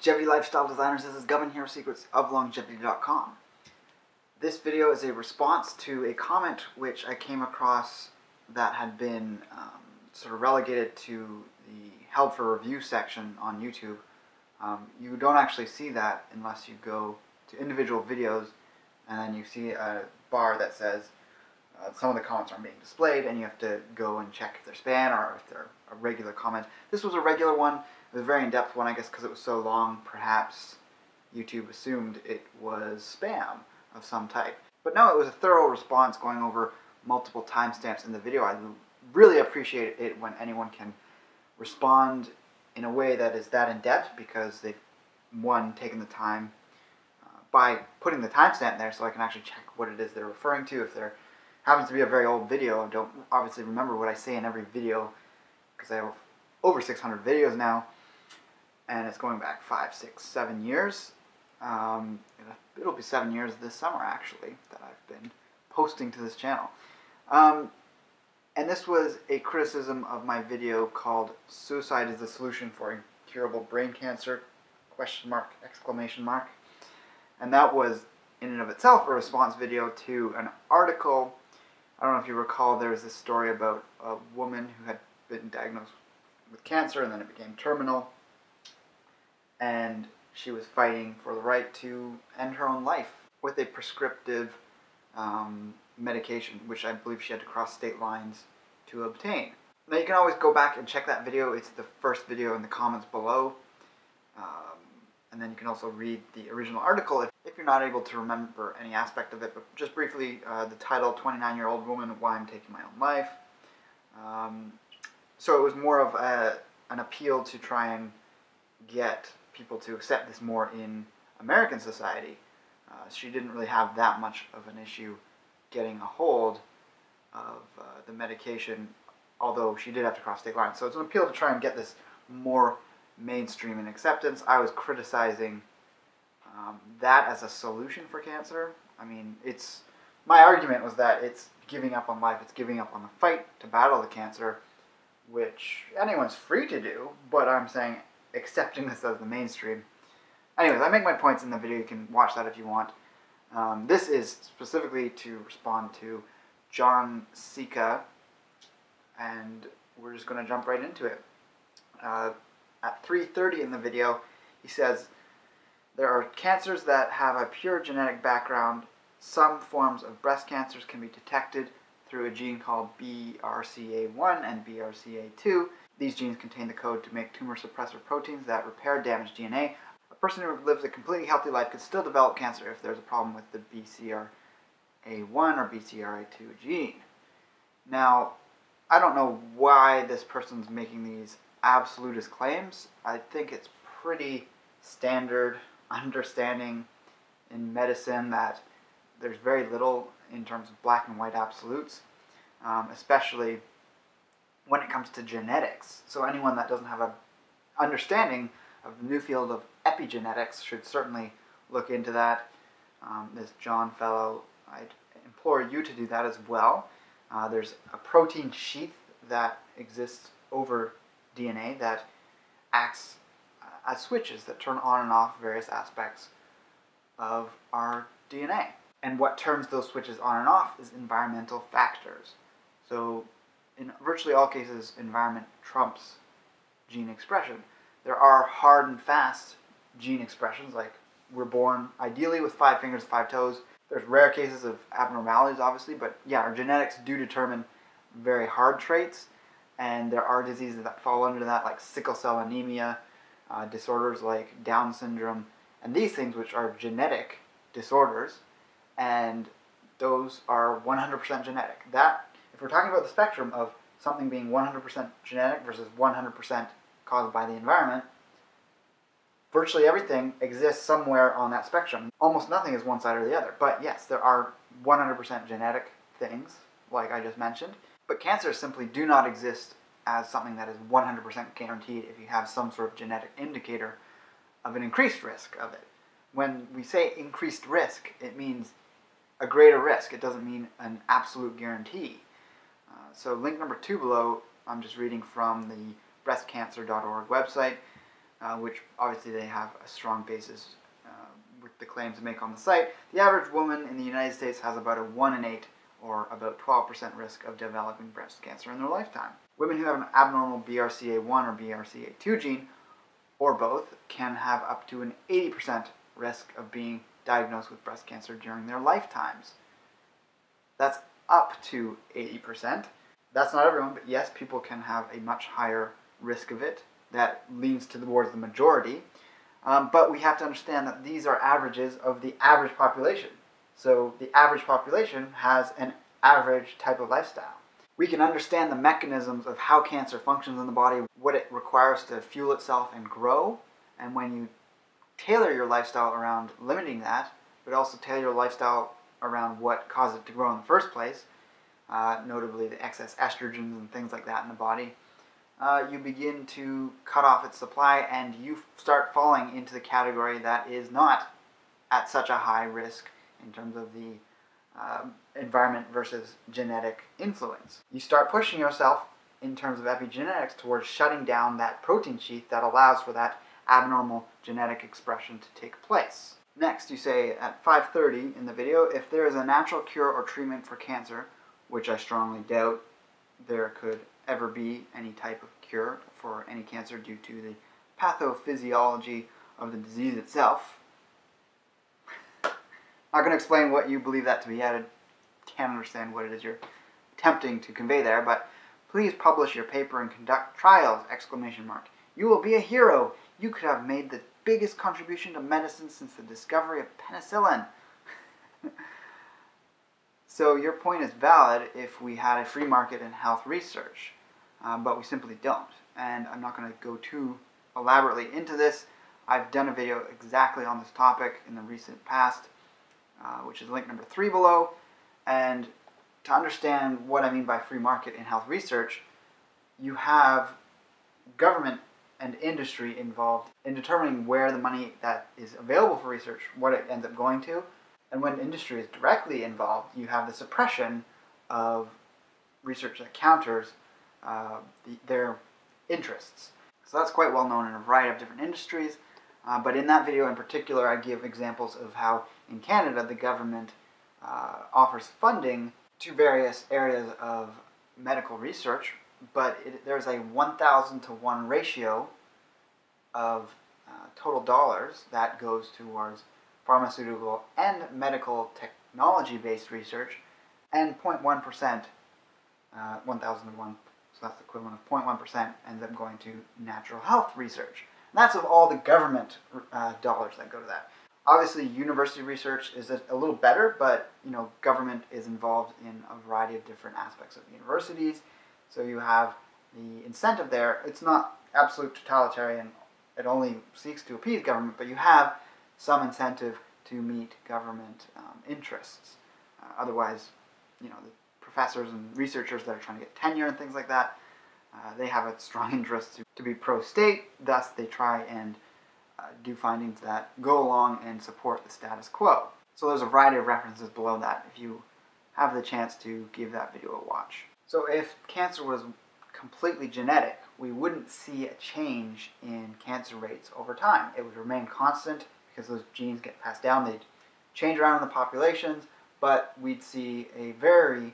Longevity Lifestyle Designers, this is Govin here, secretsoflongevity.com. This video is a response to a comment which I came across that had been sort of relegated to the held for review section on YouTube. You don't actually see that unless you go to individual videos and then you see a bar that says some of the comments aren't being displayed, and you have to go and check if they're spam or if they're a regular comment. This was a regular one. It was a very in-depth one, I guess, because it was so long. Perhaps YouTube assumed it was spam of some type. But no, it was a thorough response going over multiple timestamps in the video. I really appreciate it when anyone can respond in a way that is that in-depth, because they've, one, taken the time by putting the timestamp there so I can actually check what it is they're referring to. If there happens to be a very old video, I don't obviously remember what I say in every video because I have over 600 videos now, and it's going back 5, 6, 7 years. It'll be 7 years this summer, actually, that I've been posting to this channel. And this was a criticism of my video called "Suicide is the Solution for Incurable Brain Cancer?" ? And that was, in and of itself, a response video to an article. I don't know if you recall, there was this story about a woman who had been diagnosed with cancer and then it became terminal, and she was fighting for the right to end her own life with a prescriptive medication, which I believe she had to cross state lines to obtain. Now you can always go back and check that video. It's the first video in the comments below. And then you can also read the original article if you're not able to remember any aspect of it. But just briefly, the title, 29-Year-Old Woman, Why I'm Taking My Own Life. So it was more of an appeal to try and get people to accept this more in American society. She didn't really have that much of an issue getting a hold of the medication, although she did have to cross state lines. So it's an appeal to try and get this more mainstream in acceptance. I was criticizing that as a solution for cancer. I mean, my argument was that it's giving up on life, it's giving up on the fight to battle the cancer, which anyone's free to do, but I'm saying accepting this as the mainstream. Anyways, I make my points in the video. You can watch that if you want. This is specifically to respond to John Sika, and we're just going to jump right into it. At 3:30 in the video, he says, "There are cancers that have a pure genetic background. Some forms of breast cancers can be detected through a gene called BRCA1 and BRCA2. These genes contain the code to make tumor suppressor proteins that repair damaged DNA. A person who lives a completely healthy life could still develop cancer if there's a problem with the BCRA1 or BCRA2 gene." Now, I don't know why this person's making these absolutist claims. I think it's pretty standard understanding in medicine that there's very little in terms of black and white absolutes, especially when it comes to genetics. So anyone that doesn't have an understanding of the new field of epigenetics should certainly look into that. This John fellow, I'd implore you to do that as well. There's a protein sheath that exists over DNA that acts as switches that turn on and off various aspects of our DNA. And what turns those switches on and off is environmental factors. So in virtually all cases, environment trumps gene expression. There are hard and fast gene expressions, like we're born ideally with 5 fingers, 5 toes. There's rare cases of abnormalities, obviously, but yeah, our genetics do determine very hard traits. And there are diseases that fall under that, like sickle cell anemia, disorders like Down syndrome, and these things which are genetic disorders, and those are 100% genetic. That, if we're talking about the spectrum of something being 100% genetic versus 100% caused by the environment, virtually everything exists somewhere on that spectrum. Almost nothing is one side or the other. But yes, there are 100% genetic things, like I just mentioned. But cancers simply do not exist as something that is 100% guaranteed if you have some sort of genetic indicator of an increased risk of it. When we say increased risk, it means a greater risk. It doesn't mean an absolute guarantee. So link number 2 below, I'm just reading from the breastcancer.org website. which obviously they have a strong basis with the claims they make on the site. The average woman in the United States has about a 1 in 8 or about 12% risk of developing breast cancer in their lifetime. Women who have an abnormal BRCA1 or BRCA2 gene, or both, can have up to an 80% risk of being diagnosed with breast cancer during their lifetimes. That's up to 80%. That's not everyone, but yes, people can have a much higher risk of it. That leans towards the majority. But we have to understand that these are averages of the average population. So the average population has an average type of lifestyle. We can understand the mechanisms of how cancer functions in the body, what it requires to fuel itself and grow, and when you tailor your lifestyle around limiting that, but also tailor your lifestyle around what caused it to grow in the first place, notably the excess estrogens and things like that in the body, you begin to cut off its supply and you start falling into the category that is not at such a high risk in terms of the environment versus genetic influence. You start pushing yourself in terms of epigenetics towards shutting down that protein sheath that allows for that abnormal genetic expression to take place. Next, you say at 5:30 in the video, if there is a natural cure or treatment for cancer, which I strongly doubt there could ever be any type of cure for any cancer due to the pathophysiology of the disease itself. Not going to explain what you believe that to be. I can't understand what it is you're attempting to convey there, but please publish your paper and conduct trials! ! You will be a hero! You could have made the biggest contribution to medicine since the discovery of penicillin. So your point is valid if we had a free market in health research, but we simply don't. And I'm not going to go too elaborately into this. I've done a video exactly on this topic in the recent past, which is link number 3 below. And to understand what I mean by free market in health research, you have government and industry involved in determining where the money that is available for research, what it ends up going to. And when industry is directly involved, you have the suppression of research that counters their interests. So that's quite well known in a variety of different industries. But in that video in particular, I give examples of how in Canada the government offers funding to various areas of medical research, but there's a 1,000 to 1 ratio of total dollars that goes towards pharmaceutical and medical technology-based research, and 0.1%, 1,000 to 1, so that's the equivalent of 0.1% ends up going to natural health research. And that's of all the government dollars that go to that. Obviously, university research is a little better, but government is involved in a variety of different aspects of universities. So you have the incentive there. It's not absolute totalitarian. It only seeks to appease government, but you have some incentive to meet government interests. Otherwise, the professors and researchers that are trying to get tenure and things like that, they have a strong interest to be pro-state. Thus, they try and do findings that go along and support the status quo. So there's a variety of references below that if you have the chance to give that video a watch. So if cancer was completely genetic, we wouldn't see a change in cancer rates over time. It would remain constant because those genes get passed down. They'd change around in the populations, but we'd see a very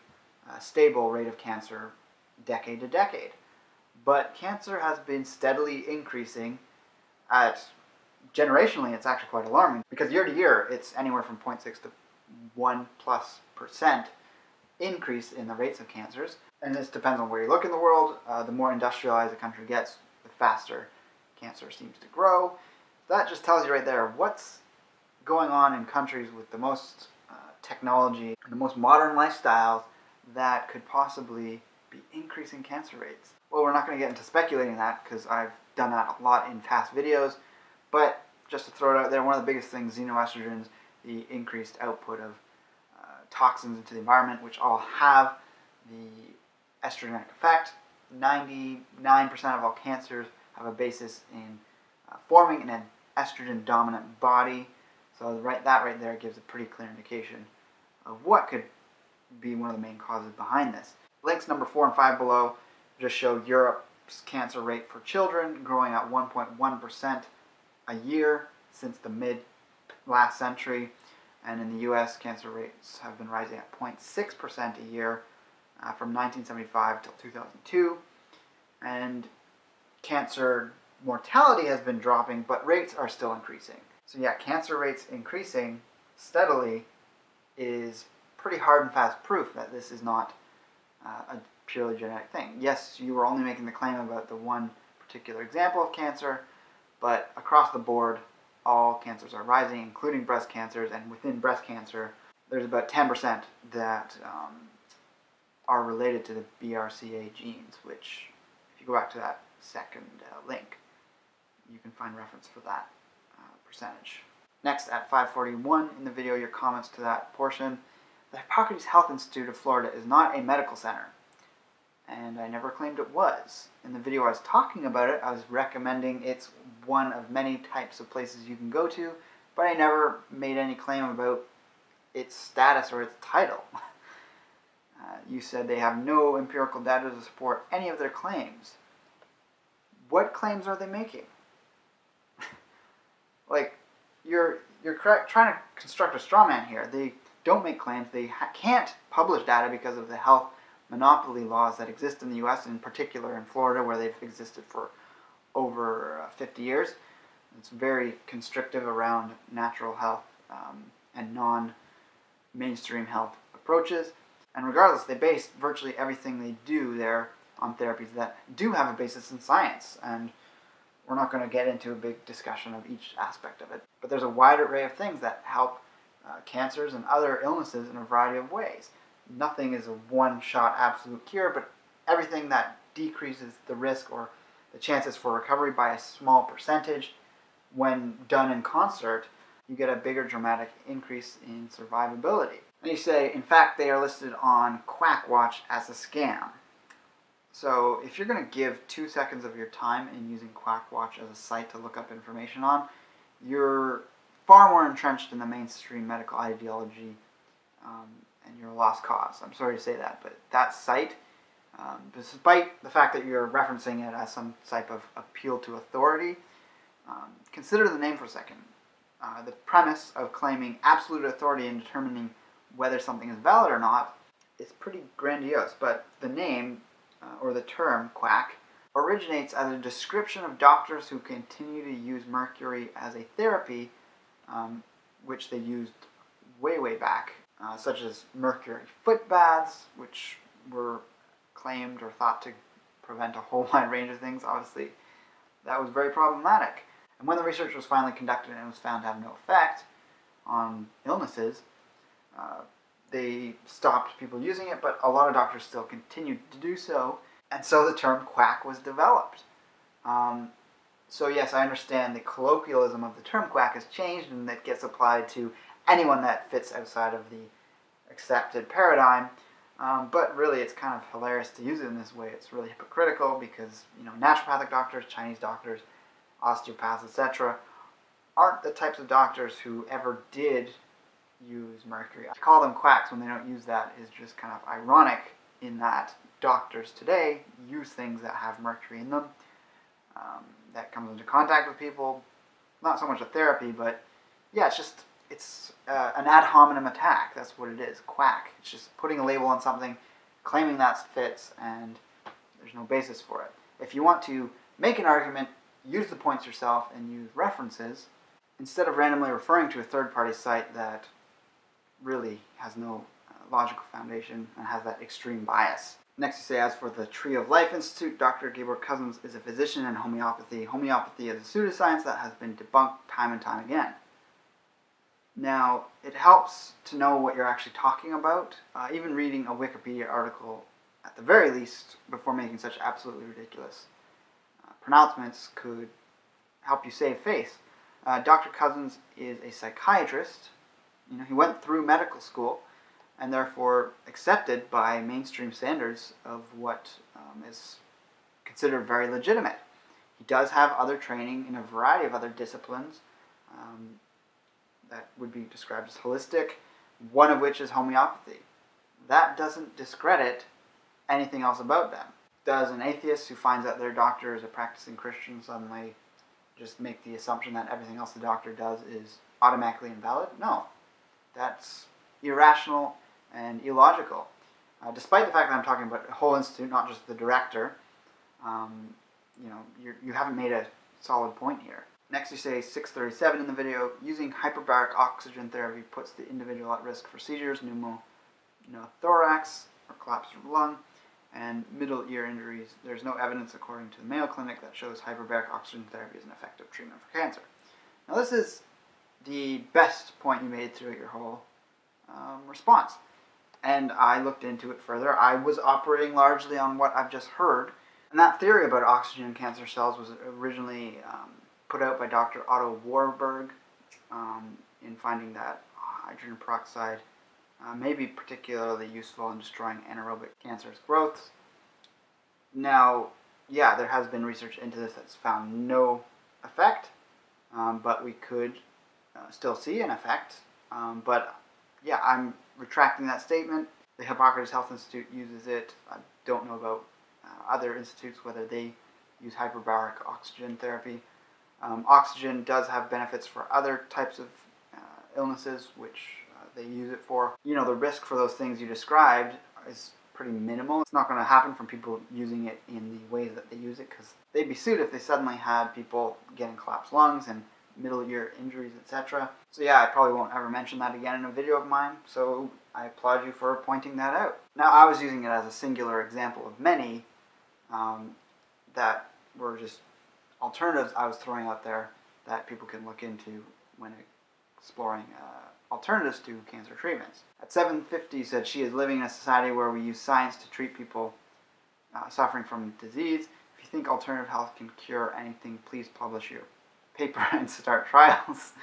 stable rate of cancer decade to decade. But cancer has been steadily increasing generationally, it's actually quite alarming because year to year, it's anywhere from 0.6 to 1+% increase in the rates of cancers. And this depends on where you look in the world. The more industrialized a country gets, the faster cancer seems to grow. That just tells you right there what's going on in countries with the most technology and the most modern lifestyles that could possibly be increasing cancer rates. Well, we're not going to get into speculating that because I've done that a lot in past videos, but just to throw it out there, one of the biggest things, xenoestrogens, the increased output of toxins into the environment, which all have the estrogenic effect. 99% of all cancers have a basis in forming an estrogen-dominant body. So that right there gives a pretty clear indication of what could be one of the main causes behind this. Links number 4 and 5 below just show Europe cancer rate for children growing at 1.1% a year since the mid last century. And in the US, cancer rates have been rising at 0.6% a year from 1975 till 2002. And cancer mortality has been dropping, but rates are still increasing. So yeah, cancer rates increasing steadily is pretty hard and fast proof that this is not a purely genetic thing. Yes, you were only making the claim about the one particular example of cancer, but across the board, all cancers are rising, including breast cancers, and within breast cancer, there's about 10% that are related to the BRCA genes, which, if you go back to that second link, you can find reference for that percentage. Next, at 5:41 in the video, your comments to that portion. The Hippocrates Health Institute of Florida is not a medical center, and I never claimed it was. In the video I was talking about it, I was recommending it's one of many types of places you can go to, but I never made any claim about its status or its title. You said they have no empirical data to support any of their claims. What claims are they making? Like, you're trying to construct a straw man here. They don't make claims. They can't publish data because of the health monopoly laws that exist in the U.S., in particular in Florida, where they've existed for over 50 years. It's very constrictive around natural health and non-mainstream health approaches. And regardless, they base virtually everything they do there on therapies that do have a basis in science. And we're not going to get into a big discussion of each aspect of it. But there's a wide array of things that help cancers and other illnesses in a variety of ways. Nothing is a one-shot absolute cure, but everything that decreases the risk or the chances for recovery by a small percentage, when done in concert, you get a bigger dramatic increase in survivability. And you say, in fact, they are listed on QuackWatch as a scam. So if you're going to give 2 seconds of your time in using QuackWatch as a site to look up information on, you're far more entrenched in the mainstream medical ideology and you're a lost cause. I'm sorry to say that, but that site, despite the fact that you're referencing it as some type of appeal to authority, consider the name for a second. The premise of claiming absolute authority in determining whether something is valid or not is pretty grandiose, but the name, or the term quack, originates as a description of doctors who continue to use mercury as a therapy, which they used way back, such as mercury foot baths, which were claimed or thought to prevent a whole wide range of things. Obviously, that was very problematic. And when the research was finally conducted and it was found to have no effect on illnesses, they stopped people using it, but a lot of doctors still continued to do so, and so the term quack was developed. So yes, I understand the colloquialism of the term quack has changed, and that gets applied to anyone that fits outside of the accepted paradigm, but really it's kind of hilarious to use it in this way. It's really hypocritical because, you know, naturopathic doctors, Chinese doctors, osteopaths, etc., aren't the types of doctors who ever did use mercury. To call them quacks when they don't use that is just kind of ironic, in that doctors today use things that have mercury in them, that comes into contact with people. Not so much a therapy, but yeah, it's an ad hominem attack. That's what it is, quack. It's just putting a label on something, claiming that fits, and there's no basis for it. If you want to make an argument, use the points yourself and use references, instead of randomly referring to a third-party site that really has no logical foundation and has that extreme bias. Next you say, as for the Tree of Life Institute, Dr. Gabor Cousins is a physician in homeopathy. Homeopathy is a pseudoscience that has been debunked time and time again. Now, it helps to know what you're actually talking about, even reading a Wikipedia article at the very least before making such absolutely ridiculous pronouncements could help you save face. Dr. Cousins is a psychiatrist. You know, he went through medical school and therefore accepted by mainstream standards of what is considered very legitimate. He does have other training in a variety of other disciplines that would be described as holistic, one of which is homeopathy. That doesn't discredit anything else about them. Does an atheist who finds out their doctor is a practicing Christian suddenly just make the assumption that everything else the doctor does is automatically invalid? No. That's irrational and illogical. Despite the fact that I'm talking about a whole institute, not just the director, you haven't made a solid point here. Next, you say 637 in the video, using hyperbaric oxygen therapy puts the individual at risk for seizures, pneumothorax, or collapse of the lung, and middle ear injuries. There's no evidence, according to the Mayo Clinic, that shows hyperbaric oxygen therapy is an effective treatment for cancer. Now, this is the best point you made throughout your whole response. And I looked into it further. I was operating largely on what I've just heard. And that theory about oxygen in cancer cells was originally put out by Dr. Otto Warburg in finding that hydrogen peroxide may be particularly useful in destroying anaerobic cancerous growths. Now, yeah, there has been research into this that's found no effect, but we could still see an effect. But yeah, I'm retracting that statement. The Hippocrates Health Institute uses it. I don't know about other institutes, whether they use hyperbaric oxygen therapy. Oxygen does have benefits for other types of illnesses, which they use it for. The risk for those things you described is pretty minimal. It's not going to happen from people using it in the ways that they use it, because they'd be sued if they suddenly had people getting collapsed lungs and middle ear injuries, etc. So yeah, I probably won't ever mention that again in a video of mine, so I applaud you for pointing that out. Now, I was using it as a singular example of many that were just alternatives I was throwing out there that people can look into when exploring alternatives to cancer treatments. At 750 said, she is living in a society where we use science to treat people suffering from disease. If you think alternative health can cure anything, please publish your paper and start trials.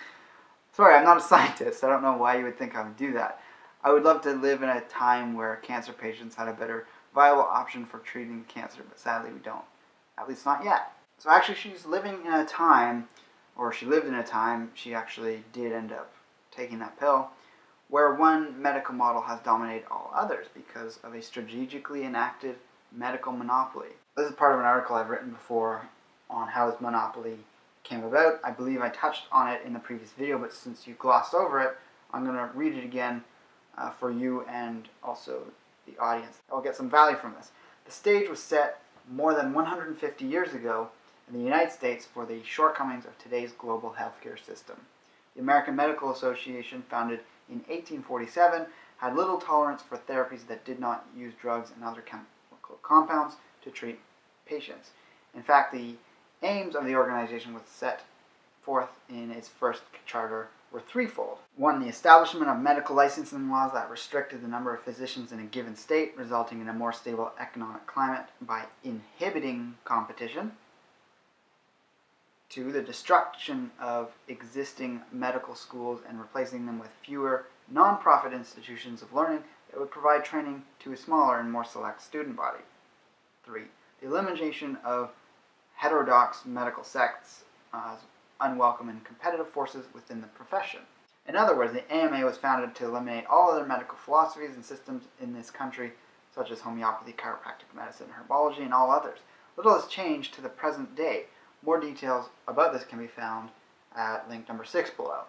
Sorry, I'm not a scientist. I don't know why you would think I would do that. I would love to live in a time where cancer patients had a better viable option for treating cancer, but sadly we don't. At least not yet. So actually she's living in a time, or she lived in a time, she actually did end up taking that pill, where one medical model has dominated all others because of a strategically enacted medical monopoly. This is part of an article I've written before on how this monopoly came about. I believe I touched on it in the previous video, but since you glossed over it, I'm going to read it again for you and also the audience. I'll get some value from this. The stage was set more than 150 years ago in the United States for the shortcomings of today's global healthcare system. The American Medical Association, founded in 1847, had little tolerance for therapies that did not use drugs and other chemical compounds to treat patients. In fact, the aims of the organization was set forth in its first charter were threefold. One, the establishment of medical licensing laws that restricted the number of physicians in a given state, resulting in a more stable economic climate by inhibiting competition. Two, the destruction of existing medical schools and replacing them with fewer non-profit institutions of learning that would provide training to a smaller and more select student body. Three, the elimination of heterodox medical sects as unwelcome and competitive forces within the profession. In other words, the AMA was founded to eliminate all other medical philosophies and systems in this country, such as homeopathy, chiropractic medicine, herbology, and all others. Little has changed to the present day. More details about this can be found at link number 6 below.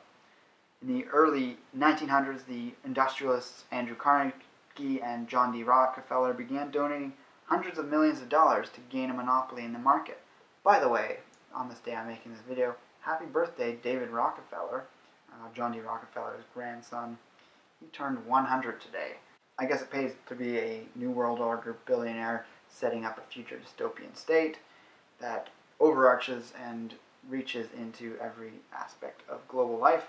In the early 1900s, the industrialists Andrew Carnegie and John D. Rockefeller began donating hundreds of millions of dollars to gain a monopoly in the market. By the way, on this day I'm making this video, happy birthday David Rockefeller, John D. Rockefeller's grandson. He turned 100 today. I guess it pays to be a New World Order billionaire setting up a future dystopian state that overarches and reaches into every aspect of global life.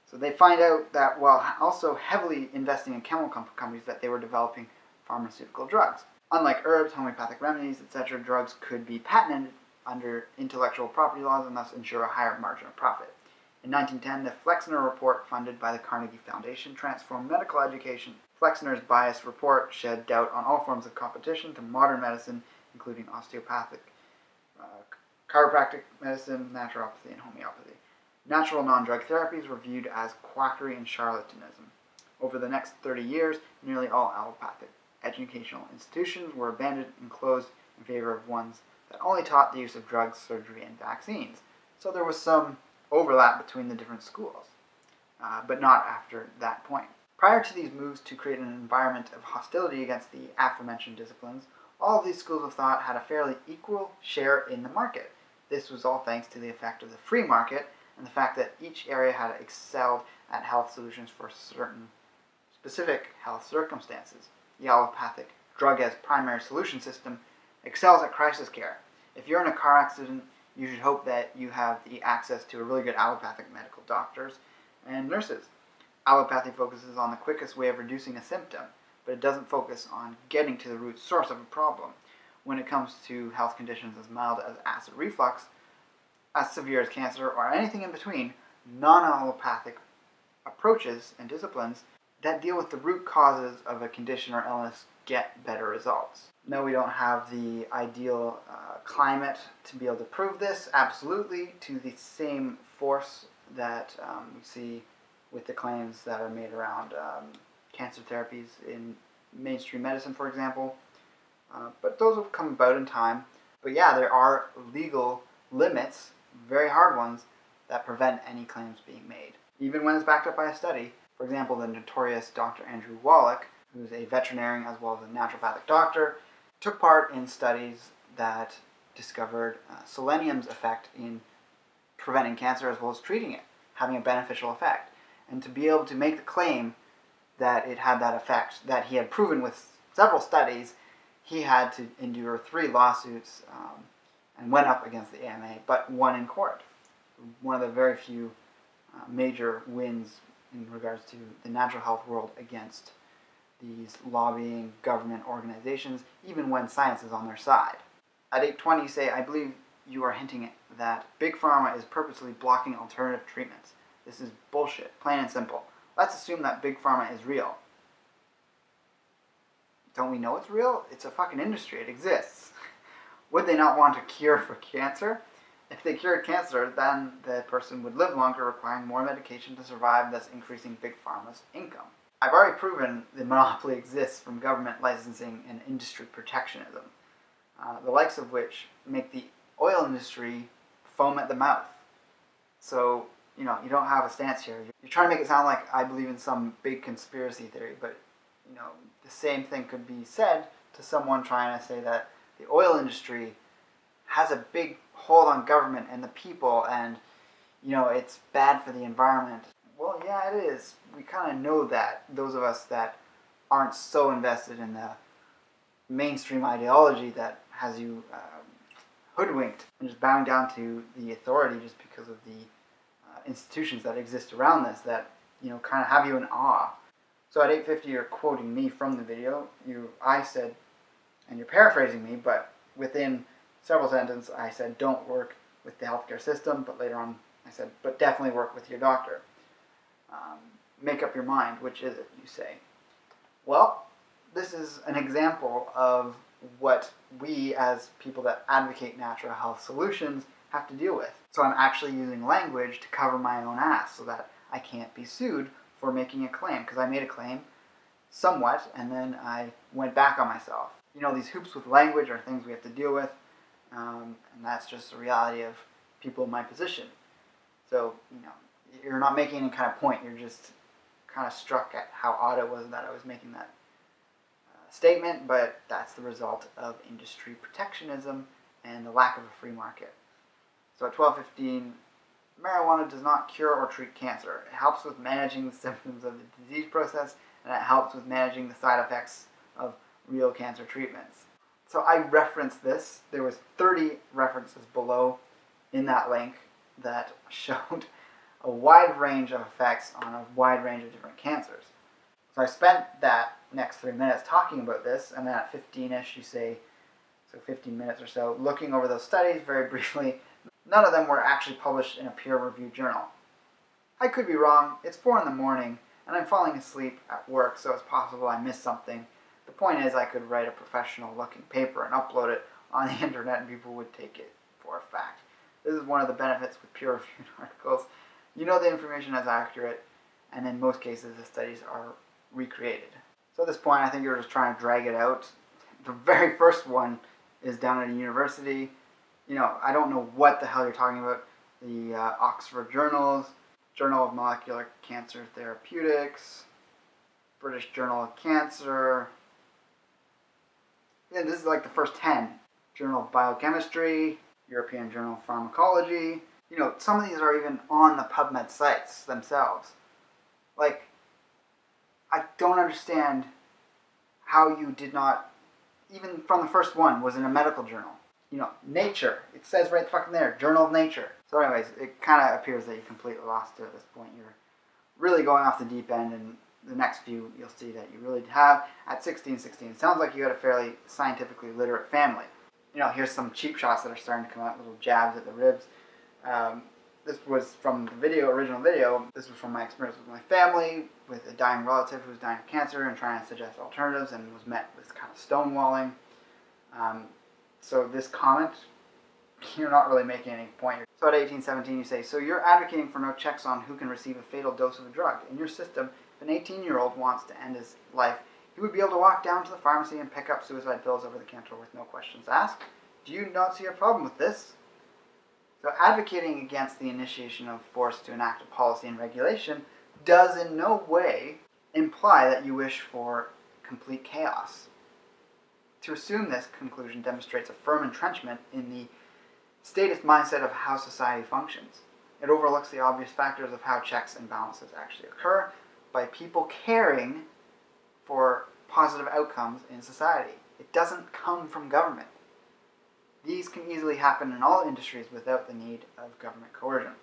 So they find out that while also heavily investing in chemical companies, that they were developing pharmaceutical drugs. Unlike herbs, homeopathic remedies, etc., drugs could be patented under intellectual property laws and thus ensure a higher margin of profit. In 1910, the Flexner Report, funded by the Carnegie Foundation, transformed medical education. Flexner's biased report shed doubt on all forms of competition to modern medicine, including osteopathic, chiropractic medicine, naturopathy, and homeopathy. Natural non-drug therapies were viewed as quackery and charlatanism. Over the next 30 years, nearly all allopathic educational institutions were abandoned and closed in favor of ones that only taught the use of drugs, surgery, and vaccines. So there was some overlap between the different schools, but not after that point. Prior to these moves to create an environment of hostility against the aforementioned disciplines, all of these schools of thought had a fairly equal share in the market. This was all thanks to the effect of the free market and the fact that each area had excelled at health solutions for certain specific health circumstances. The allopathic drug as primary solution system excels at crisis care. If you're in a car accident, you should hope that you have the access to a really good allopathic medical doctors and nurses. Allopathy focuses on the quickest way of reducing a symptom, but it doesn't focus on getting to the root source of a problem. When it comes to health conditions as mild as acid reflux, as severe as cancer, or anything in between, non-allopathic approaches and disciplines that deal with the root causes of a condition or illness get better results. No, we don't have the ideal climate to be able to prove this, absolutely, to the same force that we see with the claims that are made around cancer therapies in mainstream medicine, for example. But those will come about in time. But yeah, there are legal limits, very hard ones, that prevent any claims being made, even when it's backed up by a study. For example, the notorious Dr. Andrew Wallach, who's a veterinarian as well as a naturopathic doctor, took part in studies that discovered selenium's effect in preventing cancer as well as treating it, having a beneficial effect. And to be able to make the claim that it had that effect, that he had proven with several studies, he had to endure 3 lawsuits and went up against the AMA, but won in court. One of the very few major wins in regards to the natural health world against these lobbying government organizations, even when science is on their side. At 8:20, you say, I believe you are hinting that Big Pharma is purposely blocking alternative treatments. This is bullshit, plain and simple. Let's assume that Big Pharma is real. Don't we know it's real? It's a fucking industry. It exists. Would they not want a cure for cancer? If they cured cancer, then the person would live longer, requiring more medication to survive, thus increasing Big Pharma's income. I've already proven the monopoly exists from government licensing and industry protectionism, the likes of which make the oil industry foam at the mouth. So, you don't have a stance here. You're trying to make it sound like I believe in some big conspiracy theory, but, the same thing could be said to someone trying to say that the oil industry has a big hold on government and the people, and, it's bad for the environment. Well, yeah, it is. We kind of know that, those of us that aren't so invested in the mainstream ideology that has you hoodwinked and just bowing down to the authority just because of the institutions that exist around this that, kind of have you in awe. So at 8:50, you're quoting me from the video. I said, and you're paraphrasing me, but within several sentences, I said, don't work with the healthcare system, but later on, I said, but definitely work with your doctor. Make up your mind, which is it, you say. Well, this is an example of what we, as people that advocate natural health solutions, have to deal with. So I'm actually using language to cover my own ass so that I can't be sued for making a claim, because I made a claim somewhat, and then I went back on myself. These hoops with language are things we have to deal with, and that's just the reality of people in my position. So, you're not making any kind of point, you're just kind of struck at how odd it was that I was making that statement, but that's the result of industry protectionism and the lack of a free market. So at 12:15, marijuana does not cure or treat cancer. It helps with managing the symptoms of the disease process, and it helps with managing the side effects of real cancer treatments. So I referenced this. There was 30 references below in that link that showed a wide range of effects on a wide range of different cancers. So I spent that next 3 minutes talking about this, and then at 15-ish you say, so 15 minutes or so, looking over those studies very briefly. None of them were actually published in a peer-reviewed journal. I could be wrong. It's 4 in the morning, and I'm falling asleep at work, so it's possible I missed something. The point is I could write a professional-looking paper and upload it on the internet, and people would take it for a fact. This is one of the benefits with peer-reviewed articles. The information is accurate, and in most cases the studies are recreated. So at this point I think you're just trying to drag it out. The very first one is done at a university. You know, I don't know what the hell you're talking about. The Oxford Journals, Journal of Molecular Cancer Therapeutics, British Journal of Cancer. Yeah, this is like the first 10. Journal of Biochemistry, European Journal of Pharmacology. You know, some of these are even on the PubMed sites themselves. Like, I don't understand how you did not, even from the first one, was in a medical journal. You know, Nature. It says right fucking there, Journal of Nature. So anyways, it kind of appears that you completely lost it at this point. You're really going off the deep end, and the next few you'll see that you really have. At 16, it sounds like you had a fairly scientifically literate family. You know, here's some cheap shots that are starting to come out, little jabs at the ribs. This was from the original video. This was from my experience with my family, with a dying relative who was dying of cancer and trying to suggest alternatives, and was met with kind of stonewalling. So this comment, you're not really making any point. So at 1817 you say, so you're advocating for no checks on who can receive a fatal dose of a drug. In your system, if an 18-year-old wants to end his life, he would be able to walk down to the pharmacy and pick up suicide pills over the counter with no questions asked. Do you not see a problem with this? So advocating against the initiation of force to enact a policy and regulation does in no way imply that you wish for complete chaos. To assume this conclusion demonstrates a firm entrenchment in the statist mindset of how society functions. It overlooks the obvious factors of how checks and balances actually occur by people caring for positive outcomes in society. It doesn't come from government. These can easily happen in all industries without the need of government coercion.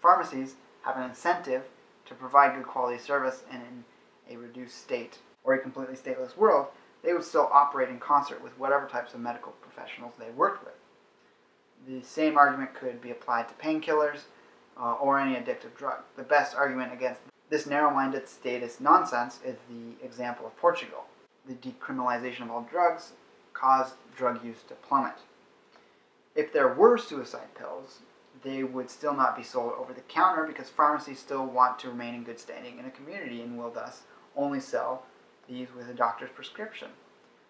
Pharmacies have an incentive to provide good quality service, and in a reduced state or a completely stateless world, they would still operate in concert with whatever types of medical professionals they worked with. The same argument could be applied to painkillers or any addictive drug. The best argument against this narrow-minded statist nonsense is the example of Portugal. The decriminalization of all drugs caused drug use to plummet. If there were suicide pills, they would still not be sold over the counter because pharmacies still want to remain in good standing in a community and will thus only sell these with a doctor's prescription.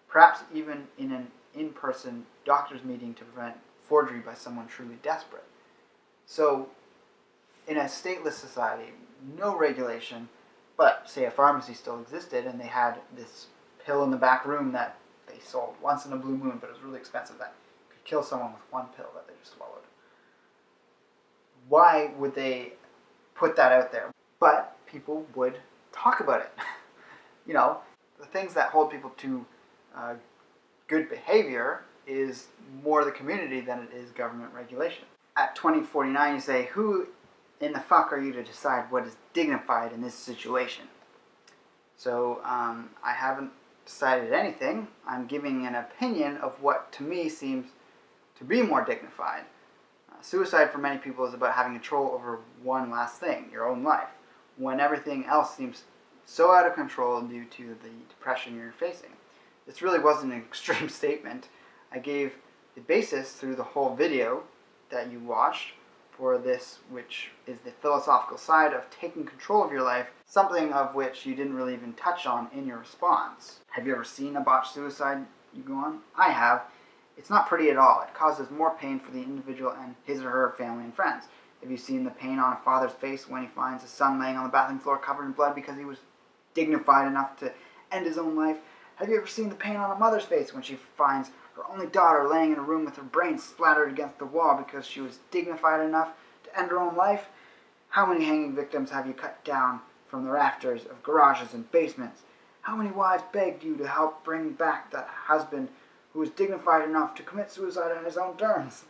Perhaps even in an in-person doctor's meeting to prevent forgery by someone truly desperate. So, in a stateless society, no regulation, but say a pharmacy still existed and they had this pill in the back room that they sold once in a blue moon, but it was really expensive, that could kill someone with one pill that they just swallowed. Why would they put that out there? But people would talk about it. You know, the things that hold people to good behavior is more the community than it is government regulation. At 2049, you say, who in the fuck are you to decide what is dignified in this situation? So I haven't decided anything. I'm giving an opinion of what to me seems to be more dignified. Suicide for many people is about having control over one last thing, your own life, when everything else seems so out of control due to the depression you're facing. This really wasn't an extreme statement. I gave the basis through the whole video that you watched for this, which is the philosophical side of taking control of your life, something of which you didn't really even touch on in your response. Have you ever seen a botched suicide? You go on? I have. It's not pretty at all. It causes more pain for the individual and his or her family and friends. Have you seen the pain on a father's face when he finds his son laying on the bathroom floor covered in blood because he was dignified enough to end his own life? Have you ever seen the pain on a mother's face when she finds her only daughter laying in a room with her brains splattered against the wall because she was dignified enough to end her own life? How many hanging victims have you cut down from the rafters of garages and basements? How many wives begged you to help bring back that husband who was dignified enough to commit suicide on his own terms?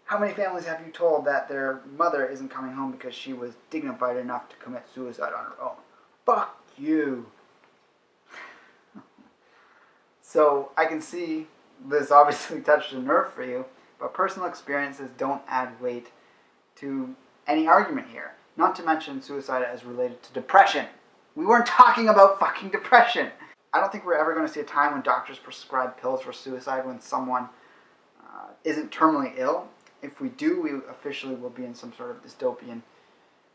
How many families have you told that their mother isn't coming home because she was dignified enough to commit suicide on her own? Fuck you. So I can see this obviously touched a nerve for you, but personal experiences don't add weight to any argument here. Not to mention suicide as related to depression. We weren't talking about fucking depression. I don't think we're ever going to see a time when doctors prescribe pills for suicide when someone isn't terminally ill. If we do, we officially will be in some sort of dystopian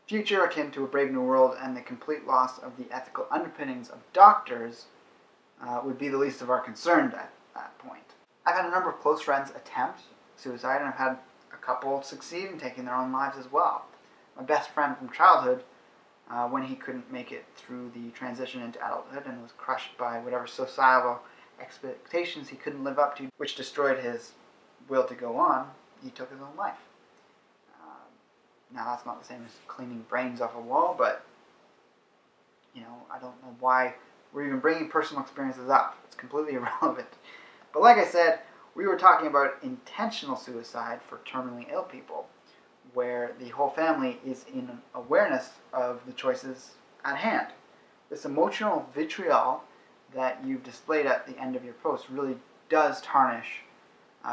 future akin to a Brave New World, and the complete loss of the ethical underpinnings of doctors would be the least of our concerns at that point. I've had a number of close friends attempt suicide, and I've had a couple succeed in taking their own lives as well. My best friend from childhood, when he couldn't make it through the transition into adulthood and was crushed by whatever societal expectations he couldn't live up to, which destroyed his will to go on, he took his own life. Now that's not the same as cleaning brains off a wall, but I don't know why we're even bringing personal experiences up. It's completely irrelevant. But like I said, we were talking about intentional suicide for terminally ill people, where the whole family is in awareness of the choices at hand. This emotional vitriol that you've displayed at the end of your post really does tarnish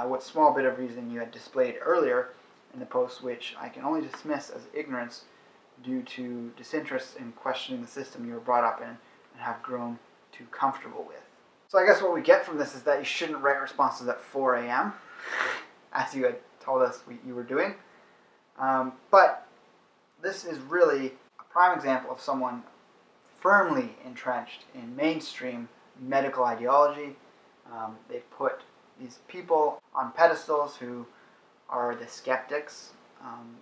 what small bit of reason you had displayed earlier in the post, which I can only dismiss as ignorance due to disinterest in questioning the system you were brought up in and have grown too comfortable with. So I guess what we get from this is that you shouldn't write responses at 4 a.m., as you had told us you were doing. But this is really a prime example of someone firmly entrenched in mainstream medical ideology. They've put these people on pedestals who are the skeptics.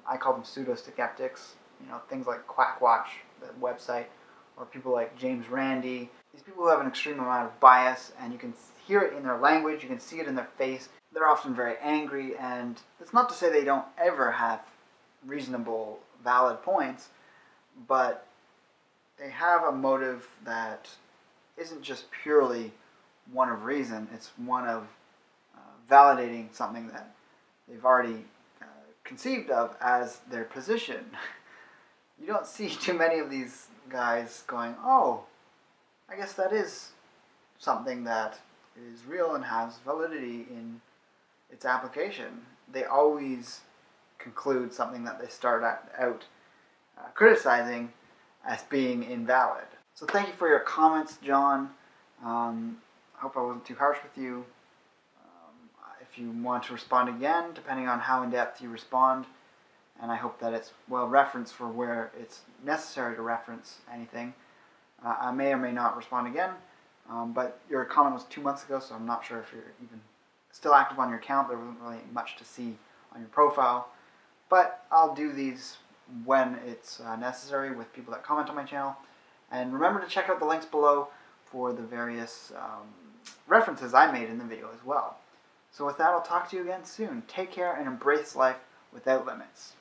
I call them pseudo-skeptics. Things like Quackwatch, the website, or people like James Randi. These people who have an extreme amount of bias, and you can hear it in their language, you can see it in their face. They're often very angry, and it's not to say they don't ever have reasonable, valid points, but they have a motive that isn't just purely one of reason, it's one of validating something that they've already conceived of as their position. You don't see too many of these guys going, oh, I guess that is something that is real and has validity in its application. They always conclude something that they start out criticizing as being invalid. So thank you for your comments, John. I hope I wasn't too harsh with you. If you want to respond again, depending on how in-depth you respond, and I hope that it's well referenced for where it's necessary to reference anything, I may or may not respond again, but your comment was 2 months ago, so I'm not sure if you're even still active on your account. There wasn't really much to see on your profile, but I'll do these when it's necessary with people that comment on my channel. And remember to check out the links below for the various references I made in the video as well. So with that, I'll talk to you again soon. Take care and embrace life without limits.